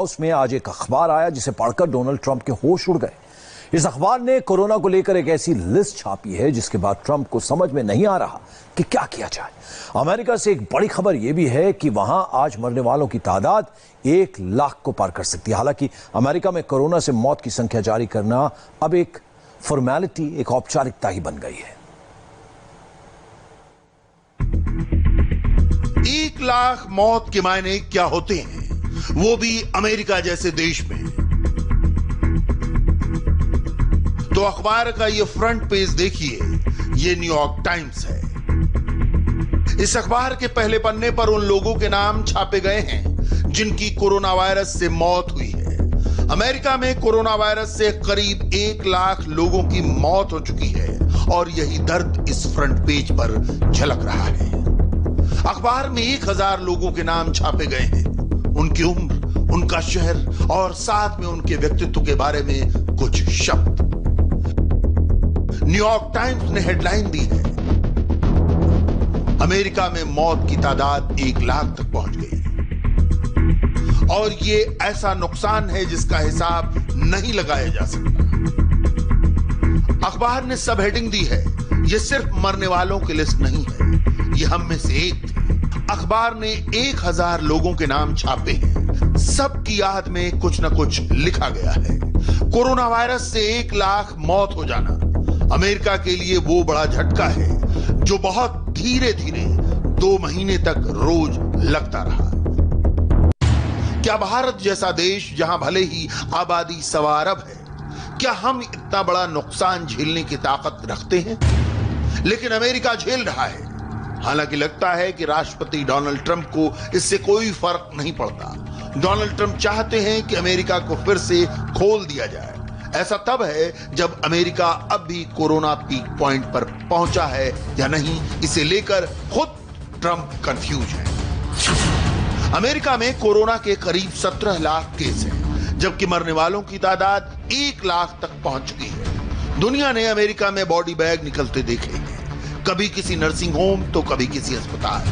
उसमें आज एक अखबार आया जिसे पढ़कर डोनाल्ड ट्रंप के होश उड़ गए। इस अखबार ने कोरोना को लेकर एक ऐसी लिस्ट छापी है जिसके बाद ट्रंप को समझ में नहीं आ रहा कि क्या किया जाए। अमेरिका से एक बड़ी खबर यह भी है कि वहां आज मरने वालों की तादाद 1 लाख को पार कर सकती है। हालांकि अमेरिका में कोरोना से मौत की संख्या जारी करना अब एक फॉर्मेलिटी, एक औपचारिकता ही बन गई है। 1 लाख मौत के मायने क्या होते हैं, वो भी अमेरिका जैसे देश में। तो अखबार का ये फ्रंट पेज देखिए, ये न्यूयॉर्क टाइम्स है। इस अखबार के पहले पन्ने पर उन लोगों के नाम छापे गए हैं जिनकी कोरोना वायरस से मौत हुई है। अमेरिका में कोरोना वायरस से करीब 1 लाख लोगों की मौत हो चुकी है और यही दर्द इस फ्रंट पेज पर झलक रहा है। अखबार में 1000 लोगों के नाम छापे गए हैं, उनकी उम्र, उनका शहर और साथ में उनके व्यक्तित्व के बारे में कुछ शब्द। न्यूयॉर्क टाइम्स ने हेडलाइन दी है, अमेरिका में मौत की तादाद 1 लाख तक पहुंच गई है और ये ऐसा नुकसान है जिसका हिसाब नहीं लगाया जा सकता। अखबार ने सब हेडिंग दी है, ये सिर्फ मरने वालों की लिस्ट नहीं है, ये हम में से एक थे। अखबार ने 1000 लोगों के नाम छापे हैं, सबकी याद में कुछ न कुछ लिखा गया है। कोरोना वायरस से 1 लाख मौत हो जाना अमेरिका के लिए वो बड़ा झटका है जो बहुत धीरे धीरे 2 महीने तक रोज लगता रहा। क्या भारत जैसा देश, जहां भले ही आबादी 1.25 अरब है, क्या हम इतना बड़ा नुकसान झेलने की ताकत रखते हैं? लेकिन अमेरिका झेल रहा है। हालांकि लगता है कि राष्ट्रपति डोनाल्ड ट्रंप को इससे कोई फर्क नहीं पड़ता। डोनाल्ड ट्रंप चाहते हैं कि अमेरिका को फिर से खोल दिया जाए। ऐसा तब है जब अमेरिका अब भी कोरोना पीक पॉइंट पर पहुंचा है या नहीं, इसे लेकर खुद ट्रंप कंफ्यूज है। अमेरिका में कोरोना के करीब 17 लाख केस हैं, जबकि मरने वालों की तादाद 1 लाख तक पहुंच चुकी है। दुनिया ने अमेरिका में बॉडी बैग निकलते देखे हैं, कभी किसी नर्सिंग होम तो कभी किसी अस्पताल।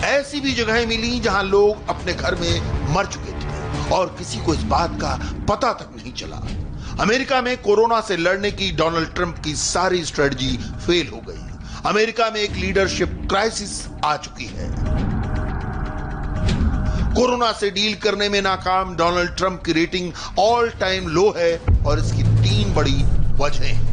ऐसी भी जगहें मिली जहां लोग अपने घर में मर चुके थे और किसी को इस बात का पता तक नहीं चला। अमेरिका में कोरोना से लड़ने की डोनाल्ड ट्रंप की सारी स्ट्रेटजी फेल हो गई। अमेरिका में एक लीडरशिप क्राइसिस आ चुकी है। कोरोना से डील करने में नाकाम डोनाल्ड ट्रंप की रेटिंग ऑल टाइम लो है और इसकी 3 बड़ी वजहें हैं।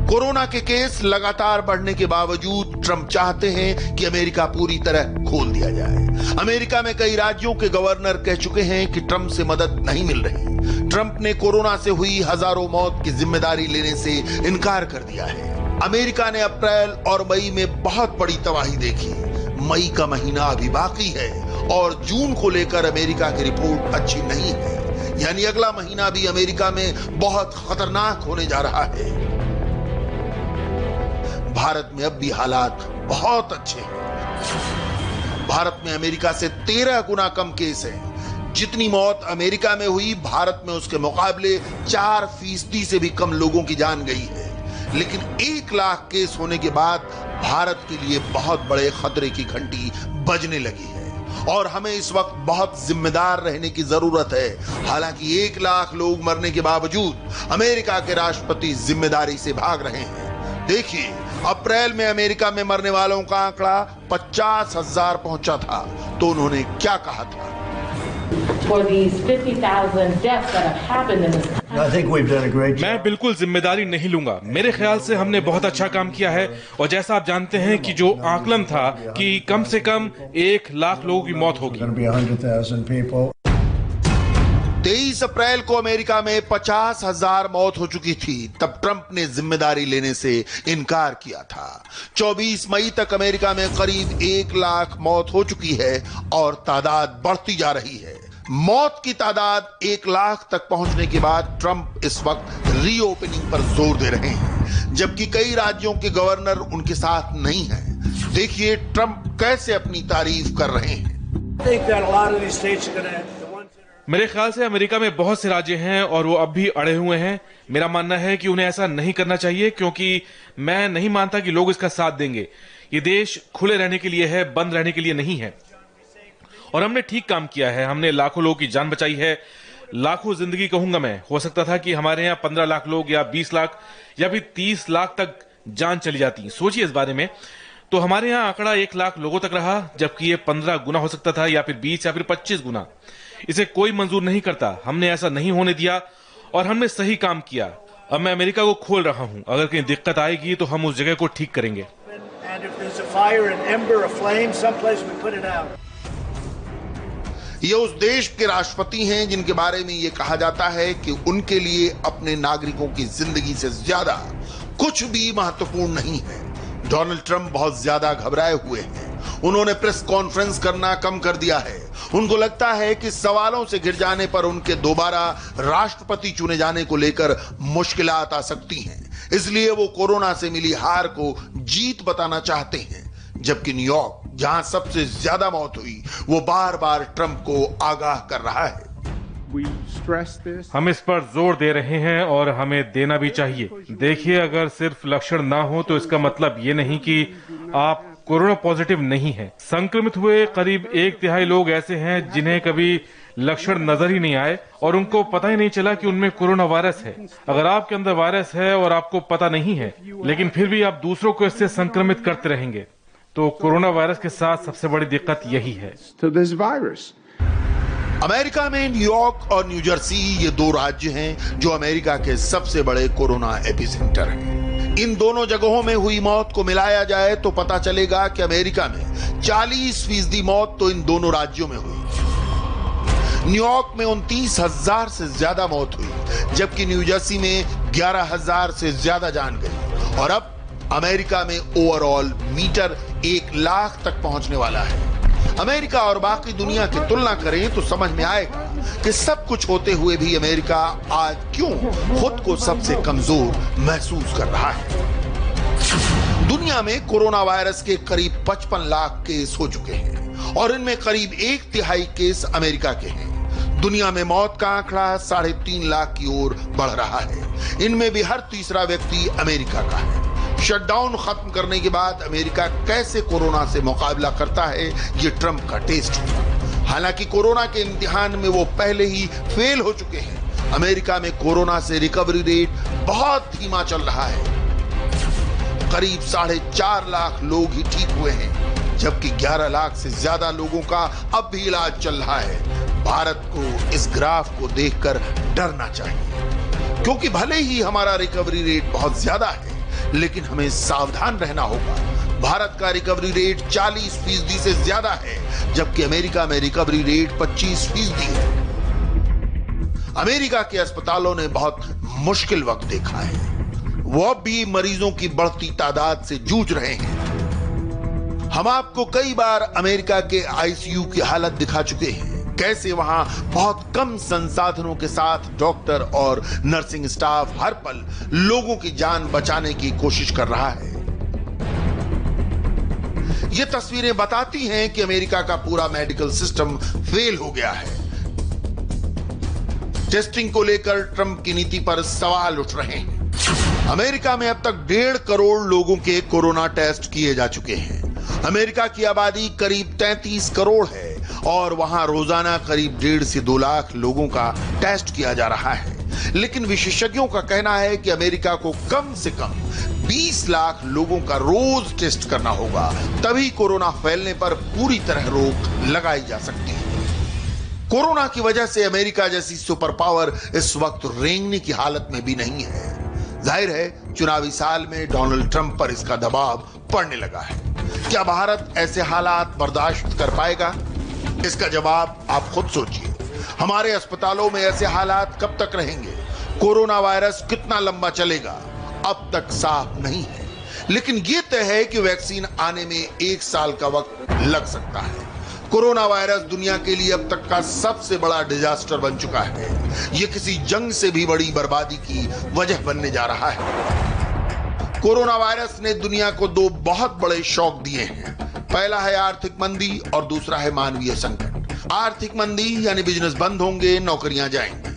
कोरोना के केस लगातार बढ़ने के बावजूद ट्रंप चाहते हैं कि अमेरिका पूरी तरह खोल दिया जाए। अमेरिका में कई राज्यों के गवर्नर कह चुके हैं कि ट्रंप से मदद नहीं मिल रही। ट्रंप ने कोरोना से हुई हजारों मौत की जिम्मेदारी लेने से इनकार कर दिया है। अमेरिका ने अप्रैल और मई में बहुत बड़ी तबाही देखी। मई का महीना अभी बाकी है और जून को लेकर अमेरिका की रिपोर्ट अच्छी नहीं है, यानी अगला महीना भी अमेरिका में बहुत खतरनाक होने जा रहा है। भारत में अब भी हालात बहुत अच्छे हैं। भारत में अमेरिका से 13 गुना कम केस हैं। जितनी मौत अमेरिका में हुई, भारत में उसके मुकाबले 4% से भी कम लोगों की जान गई है। लेकिन 1 लाख केस होने के बाद भारत के लिए बहुत बड़े खतरे की घंटी बजने लगी है और हमें इस वक्त बहुत जिम्मेदार रहने की जरूरत है। हालांकि 1 लाख लोग मरने के बावजूद अमेरिका के राष्ट्रपति जिम्मेदारी से भाग रहे हैं। देखिए, अप्रैल में अमेरिका में मरने वालों का आंकड़ा 50,000 पहुंचा था, तो उन्होंने क्या कहा था? मैं बिल्कुल जिम्मेदारी नहीं लूंगा। मेरे ख्याल से हमने बहुत अच्छा काम किया है और जैसा आप जानते हैं कि जो आकलन था कि कम से कम 1 लाख लोगों की मौत होगी। 23 अप्रैल को अमेरिका में 50,000 मौत हो चुकी थी, तब ट्रंप ने जिम्मेदारी लेने से इनकार किया था। 24 मई तक अमेरिका में करीब 1 लाख मौत हो चुकी है और तादाद बढ़ती जा रही है। मौत की तादाद 1 लाख तक पहुंचने के बाद ट्रंप इस वक्त रीओपनिंग पर जोर दे रहे हैं, जबकि कई राज्यों के गवर्नर उनके साथ नहीं हैं। देखिए ट्रंप कैसे अपनी तारीफ कर रहे हैं। मेरे ख्याल से अमेरिका में बहुत से राज्य हैं और वो अब भी अड़े हुए हैं। मेरा मानना है कि उन्हें ऐसा नहीं करना चाहिए, क्योंकि मैं नहीं मानता कि लोग इसका साथ देंगे। ये देश खुले रहने के लिए है, बंद रहने के लिए नहीं है। और हमने ठीक काम किया है। हमने लाखों लोगों की जान बचाई है, लाखों जिंदगी कहूंगा मैं। हो सकता था कि हमारे यहाँ 15 लाख लोग या 20 लाख या भी 30 लाख तक जान चली जाती। सोचिए इस बारे में। तो हमारे यहाँ आंकड़ा 1 लाख लोगों तक रहा, जबकि ये 15 गुना हो सकता था, या फिर 20 या फिर 25 गुना। इसे कोई मंजूर नहीं करता। हमने ऐसा नहीं होने दिया और हमने सही काम किया। अब मैं अमेरिका को खोल रहा हूं। अगर कहीं दिक्कत आएगी तो हम उस जगह को ठीक करेंगे। ये उस देश के राष्ट्रपति हैं जिनके बारे में ये कहा जाता है कि उनके लिए अपने नागरिकों की जिंदगी से ज्यादा कुछ भी महत्वपूर्ण नहीं है। डोनाल्ड ट्रंप बहुत ज्यादा घबराए हुए हैं। उन्होंने प्रेस कॉन्फ्रेंस करना कम कर दिया है। उनको लगता है कि सवालों से घिर जाने पर उनके दोबारा राष्ट्रपति चुने जाने को लेकर मुश्किलात आ सकती हैं। इसलिए वो कोरोना से मिली हार को जीत बताना चाहते हैं। जबकि न्यूयॉर्क, जहां सबसे ज्यादा मौत हुई, वो बार बार ट्रंप को आगाह कर रहा है। हम इस पर जोर दे रहे हैं और हमें देना भी चाहिए। देखिए, अगर सिर्फ लक्षण ना हो तो इसका मतलब ये नहीं कि आप कोरोना पॉजिटिव नहीं है। संक्रमित हुए करीब 1/3 लोग ऐसे हैं जिन्हें कभी लक्षण नजर ही नहीं आए और उनको पता ही नहीं चला कि उनमें कोरोना वायरस है। अगर आपके अंदर वायरस है और आपको पता नहीं है, लेकिन फिर भी आप दूसरों को इससे संक्रमित करते रहेंगे, तो कोरोना वायरस के साथ सबसे बड़ी दिक्कत यही है। अमेरिका में न्यूयॉर्क और न्यू जर्सी ये 2 राज्य हैं जो अमेरिका के सबसे बड़े कोरोना एपिसेंटर हैं। इन दोनों जगहों में हुई मौत को मिलाया जाए तो पता चलेगा कि अमेरिका में 40% मौत तो इन दोनों राज्यों में हुई। न्यूयॉर्क में 29,000 से ज्यादा मौत हुई, जबकि न्यू जर्सी में 11,000 से ज्यादा जान गई। और अब अमेरिका में ओवरऑल मीटर 1 लाख तक पहुंचने वाला है। अमेरिका और बाकी दुनिया की तुलना करें तो समझ में आएगा कि सब कुछ होते हुए भी अमेरिका आज क्यों खुद को सबसे कमजोर महसूस कर रहा है। दुनिया में कोरोना वायरस के करीब 55 लाख केस हो चुके हैं और इनमें करीब 1/3 केस अमेरिका के हैं। दुनिया में मौत का आंकड़ा 3.5 लाख की ओर बढ़ रहा है। इनमें भी हर तीसरा व्यक्ति अमेरिका का है। शटडाउन खत्म करने के बाद अमेरिका कैसे कोरोना से मुकाबला करता है, ये ट्रंप का टेस्ट होगा। हालांकि कोरोना के इम्तिहान में वो पहले ही फेल हो चुके हैं। अमेरिका में कोरोना से रिकवरी रेट बहुत धीमा चल रहा है। करीब 4.5 लाख लोग ही ठीक हुए हैं, जबकि 11 लाख से ज्यादा लोगों का अब भी इलाज चल रहा है। भारत को इस ग्राफ को देखकर डरना चाहिए, क्योंकि भले ही हमारा रिकवरी रेट बहुत ज्यादा है, लेकिन हमें सावधान रहना होगा। भारत का रिकवरी रेट 40% से ज्यादा है, जबकि अमेरिका में रिकवरी रेट 25% है। अमेरिका के अस्पतालों ने बहुत मुश्किल वक्त देखा है। वो अब भी मरीजों की बढ़ती तादाद से जूझ रहे हैं। हम आपको कई बार अमेरिका के आईसीयू की हालत दिखा चुके हैं, कैसे वहां बहुत कम संसाधनों के साथ डॉक्टर और नर्सिंग स्टाफ हर पल लोगों की जान बचाने की कोशिश कर रहा है। ये तस्वीरें बताती हैं कि अमेरिका का पूरा मेडिकल सिस्टम फेल हो गया है। टेस्टिंग को लेकर ट्रंप की नीति पर सवाल उठ रहे हैं। अमेरिका में अब तक 1.5 करोड़ लोगों के कोरोना टेस्ट किए जा चुके हैं। अमेरिका की आबादी करीब 33 करोड़ है और वहां रोजाना करीब 1.5 से 2 लाख लोगों का टेस्ट किया जा रहा है। लेकिन विशेषज्ञों का कहना है कि अमेरिका को कम से कम 20 लाख लोगों का रोज टेस्ट करना होगा, तभी कोरोना फैलने पर पूरी तरह रोक लगाई जा सकती है। कोरोना की वजह से अमेरिका जैसी सुपर पावर इस वक्त रेंगने की हालत में भी नहीं है। जाहिर है चुनावी साल में डोनाल्ड ट्रंप पर इसका दबाव पड़ने लगा है। क्या भारत ऐसे हालात बर्दाश्त कर पाएगा? इसका जवाब आप खुद सोचिए। हमारे अस्पतालों में ऐसे हालात कब तक रहेंगे? कोरोना वायरस कितना लंबा चलेगा? अब तक साफ नहीं है, लेकिन यह तय है कि वैक्सीन आने में 1 साल का वक्त लग सकता है। कोरोना वायरस दुनिया के लिए अब तक का सबसे बड़ा डिजास्टर बन चुका है। यह किसी जंग से भी बड़ी बर्बादी की वजह बनने जा रहा है। कोरोना वायरस ने दुनिया को 2 बहुत बड़े शॉक दिए हैं। पहला है आर्थिक मंदी और दूसरा है मानवीय संकट। आर्थिक मंदी यानी बिजनेस बंद होंगे, नौकरियां जाएंगी।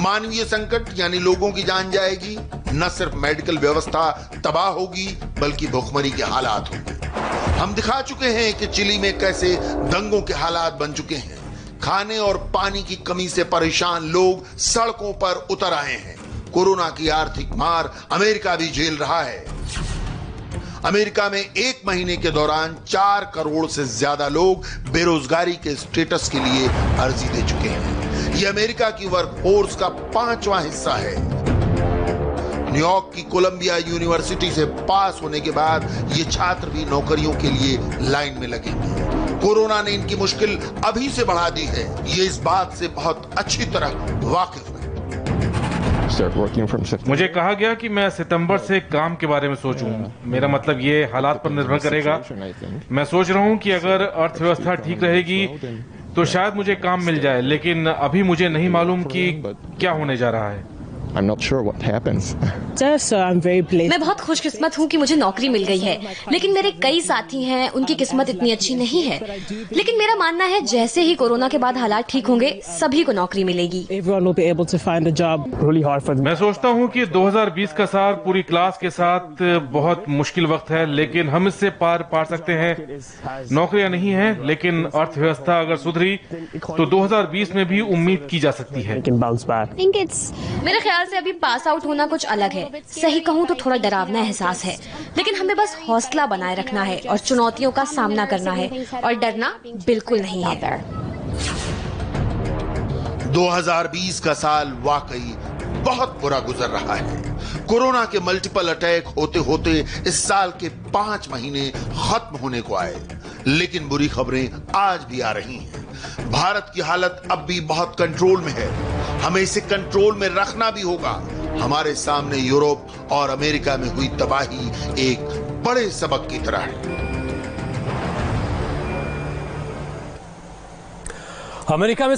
मानवीय संकट यानी लोगों की जान जाएगी। न सिर्फ मेडिकल व्यवस्था तबाह होगी, बल्कि भुखमरी के हालात होंगे। हम दिखा चुके हैं कि चिली में कैसे दंगों के हालात बन चुके हैं। खाने और पानी की कमी से परेशान लोग सड़कों पर उतर आए हैं। कोरोना की आर्थिक मार अमेरिका भी झेल रहा है। अमेरिका में एक महीने के दौरान 4 करोड़ से ज्यादा लोग बेरोजगारी के स्टेटस के लिए अर्जी दे चुके हैं। यह अमेरिका की वर्कफोर्स का 5वां हिस्सा है। न्यूयॉर्क की कोलंबिया यूनिवर्सिटी से पास होने के बाद ये छात्र भी नौकरियों के लिए लाइन में लगेंगे। कोरोना ने इनकी मुश्किल अभी से बढ़ा दी है, ये इस बात से बहुत अच्छी तरह वाकिफ है। मुझे कहा गया कि मैं सितंबर से काम के बारे में सोचूं। मेरा मतलब ये हालात पर निर्भर करेगा। मैं सोच रहा हूं कि अगर अर्थव्यवस्था ठीक रहेगी तो शायद मुझे काम मिल जाए, लेकिन अभी मुझे नहीं मालूम कि क्या होने जा रहा है। I'm not sure what happens. मैं बहुत खुशकिस्मत हूँ कि मुझे नौकरी मिल गई है, लेकिन मेरे कई साथी हैं, उनकी किस्मत इतनी अच्छी नहीं है। लेकिन मेरा मानना है जैसे ही कोरोना के बाद हालात ठीक होंगे, सभी को नौकरी मिलेगी। मैं सोचता हूँ कि 2020 का साल पूरी क्लास के साथ बहुत मुश्किल वक्त है, लेकिन हम इससे पार पा सकते हैं। नौकरियां नहीं है, लेकिन अर्थव्यवस्था अगर सुधरी तो 2020 में भी उम्मीद की जा सकती है। मेरे ख्याल से अभी पास आउट होना कुछ अलग है। सही कहूँ तो थोड़ा डरावना एहसास है, लेकिन हमें बस हौसला बनाए रखना है और चुनौतियों का सामना करना है, और डरना बिल्कुल नहीं है। 2020 का साल वाकई बहुत बुरा गुजर रहा है। कोरोना के मल्टीपल अटैक होते होते इस साल के 5 महीने खत्म होने को आए, लेकिन बुरी खबरें आज भी आ रही हैं। भारत की हालत अब भी बहुत कंट्रोल में है। हमें इसे कंट्रोल में रखना भी होगा। हमारे सामने यूरोप और अमेरिका में हुई तबाही एक बड़े सबक की तरह है। अमेरिका में